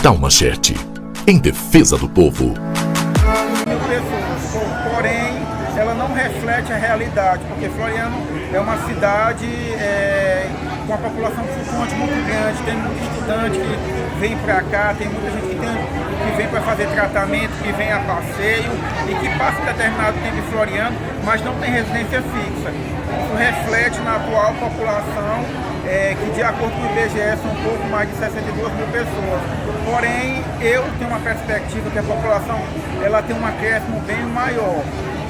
Portal Manchete, em defesa do povo. Pessoas, porém, ela não reflete a realidade, porque Floriano é uma cidade com a população flutuante muito grande, tem muito estudante que vem para cá, tem muita gente que vem para fazer tratamento, que vem a passeio e que passa determinado tempo em Floriano, mas não tem residência fixa. Isso reflete na atual população, que de acordo com o IBGE são um pouco mais de 62 mil pessoas. Porém, eu tenho uma perspectiva que a população ela tem um acréscimo bem maior.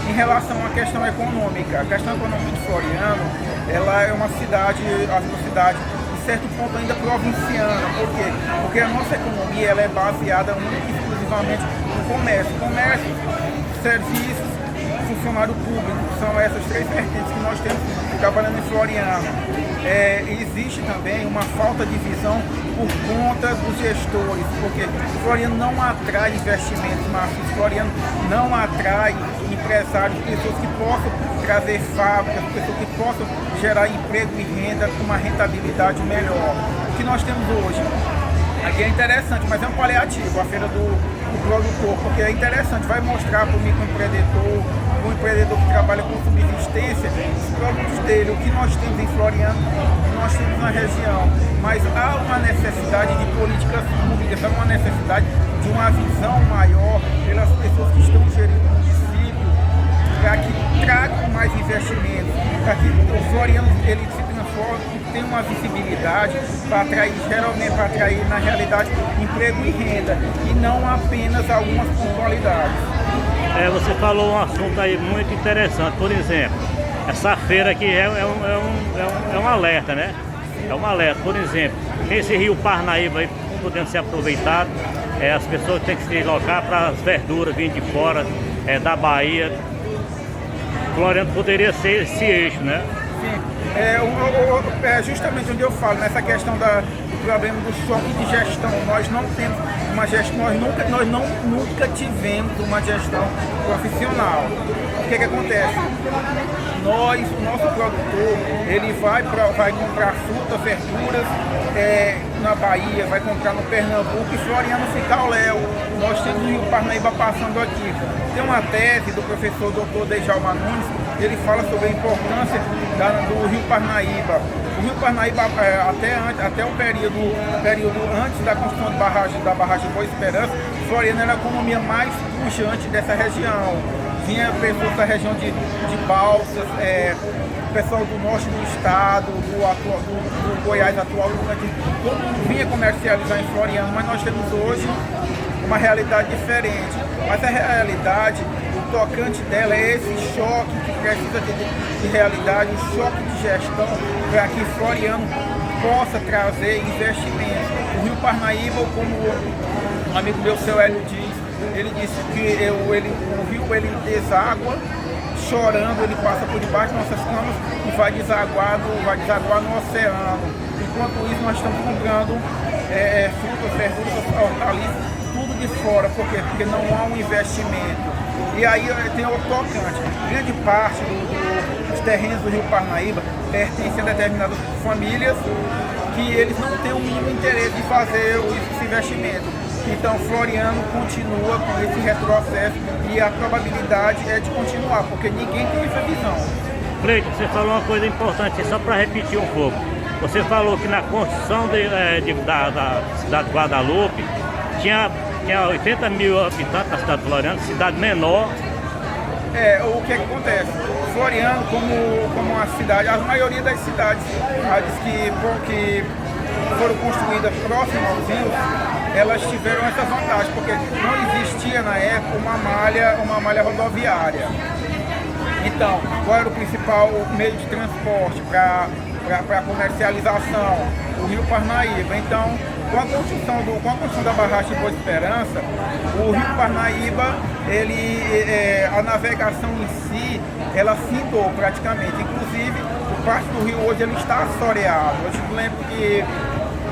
Em relação à questão econômica, a questão econômica de Floriano, ela é uma cidade, de certo ponto ainda provinciana. Por quê? Porque a nossa economia ela é baseada única e exclusivamente no comércio, serviços, funcionário público. São essas três vertentes que nós temos trabalhando em Floriano. Existe também uma falta de visão por conta dos gestores, porque Floriano não atrai investimentos macios, Floriano não atrai empresários, pessoas que possam trazer fábricas, pessoas que possam gerar emprego e renda com uma rentabilidade melhor. O que nós temos hoje aqui é interessante, mas é um paliativo, a feira do produtor, porque é interessante, vai mostrar para o microempreendedor, o empreendedor que trabalha com subsistência, os produtos dele, o que nós temos em Floriano, o que nós temos na região. Mas há uma necessidade de políticas públicas, há uma necessidade de uma visão maior pelas pessoas que estão gerindo o município, para que tragam mais investimentos, para que o Floriano ele se transforme, tem uma visibilidade para atrair, geralmente para atrair na realidade emprego e renda, e não apenas algumas pontualidades. Você falou um assunto aí muito interessante, por exemplo, essa feira aqui é um alerta, né? É um alerta, por exemplo, esse rio Parnaíba aí podendo ser aproveitado, as pessoas têm que se deslocar para as verduras vindo de fora, da Bahia. Floriano poderia ser esse eixo, né? Sim, é justamente onde eu falo, nessa questão do problema do choque de gestão. Nós não temos uma gestão, nós nunca tivemos uma gestão profissional. O que acontece? O nosso produtor, ele vai comprar frutas, verduras na Bahia, vai comprar no Pernambuco e Floriano fica ao léu. Nós temos o Rio Parnaíba passando aqui. Tem uma tese do professor Dr. Dejalma Nunes, ele fala sobre a importância do Rio Parnaíba. O Rio Parnaíba, até o período antes da construção da barragem Boa Esperança, Floriano era a economia mais pujante dessa região. Vinha pessoas da região de Balsas, pessoal do norte do estado, do Goiás atual, todo mundo vinha comercializar em Floriano, mas nós temos hoje uma realidade diferente. Mas a realidade, o tocante dela é esse choque que precisa de realidade, o choque de gestão, para que Floriano possa trazer investimento. O Rio Parnaíba, como um amigo meu, seu Hélio, ele disse que o rio deságua, chorando, ele passa por debaixo das nossas camas e vai desaguar no oceano. Enquanto isso, nós estamos comprando frutas, verduras, hortaliças, tudo de fora. Por quê? Porque não há um investimento. E aí tem o tocante. Grande parte dos terrenos do Rio Parnaíba pertencem a determinadas famílias que eles não têm o mínimo interesse de fazer esse investimento. Então Floriano continua com esse retrocesso e a probabilidade é de continuar, porque ninguém tem essa visão. Cleiton, você falou uma coisa importante, só para repetir um pouco. Você falou que na construção da cidade de Guadalupe tinha 80 mil habitantes na cidade de Floriano, cidade menor. O que acontece? Floriano, como uma cidade, a maioria das cidades que foram construídas próximas aos rios, elas tiveram essa vantagem, porque não existia na época uma malha rodoviária. Então, qual era o principal meio de transporte para a comercialização? O Rio Parnaíba. Então, com a construção da barragem de Boa Esperança, o Rio Parnaíba, a navegação em si, ela findou praticamente. Inclusive, parte do rio hoje ele está assoreado. Eu lembro que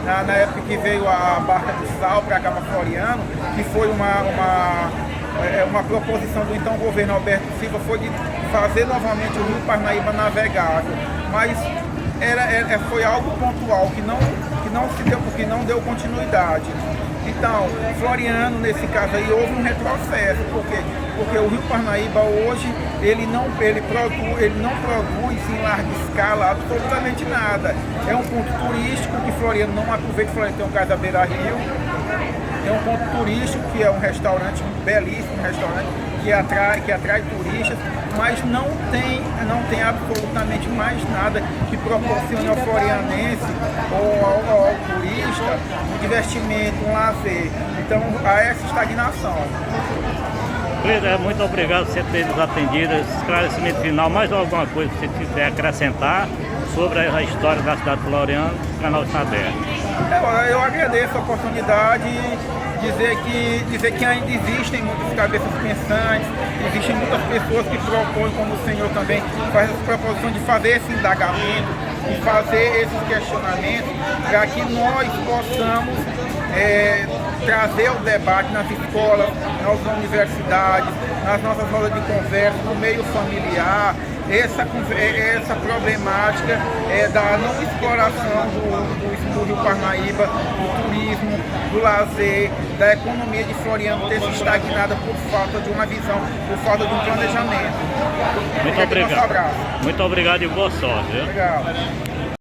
na época que veio a barca de sal para cá para Floriano, que foi uma proposição do então governo Alberto Silva, foi de fazer novamente o Rio Parnaíba navegável. Mas foi algo pontual que não se deu, porque não deu continuidade. Então, Floriano, nesse caso aí, houve um retrocesso, porque o Rio Parnaíba hoje, ele não produz em larga escala absolutamente nada. É um ponto turístico que Floriano não aproveita. Floriano tem um Casa Beira Rio, é um ponto turístico que é um restaurante, um belíssimo restaurante, que atrai turistas, mas não tem absolutamente mais nada que proporcione ao florianense ou ao turista um divertimento, um lazer. Então há essa estagnação. Cleiton, muito obrigado por você ter nos atendido. Esclarecimento final, mais alguma coisa que você quiser acrescentar sobre a história da cidade de Floriano, o canal está aberto. Eu agradeço a oportunidade, dizer que ainda existem muitas cabeças pensantes, existem muitas pessoas que propõem, como o senhor também faz essa proposição de fazer esse indagamento, de fazer esses questionamentos, para que nós possamos trazer o debate nas escolas, nas universidades, nas nossas rodas de conversa, no meio familiar, essa problemática da não exploração do Rio Parnaíba, do turismo, do lazer, da economia de Floriano ter se estagnada por falta de uma visão, por falta de um planejamento. Muito obrigado. Muito obrigado e boa sorte. Viu? Obrigado.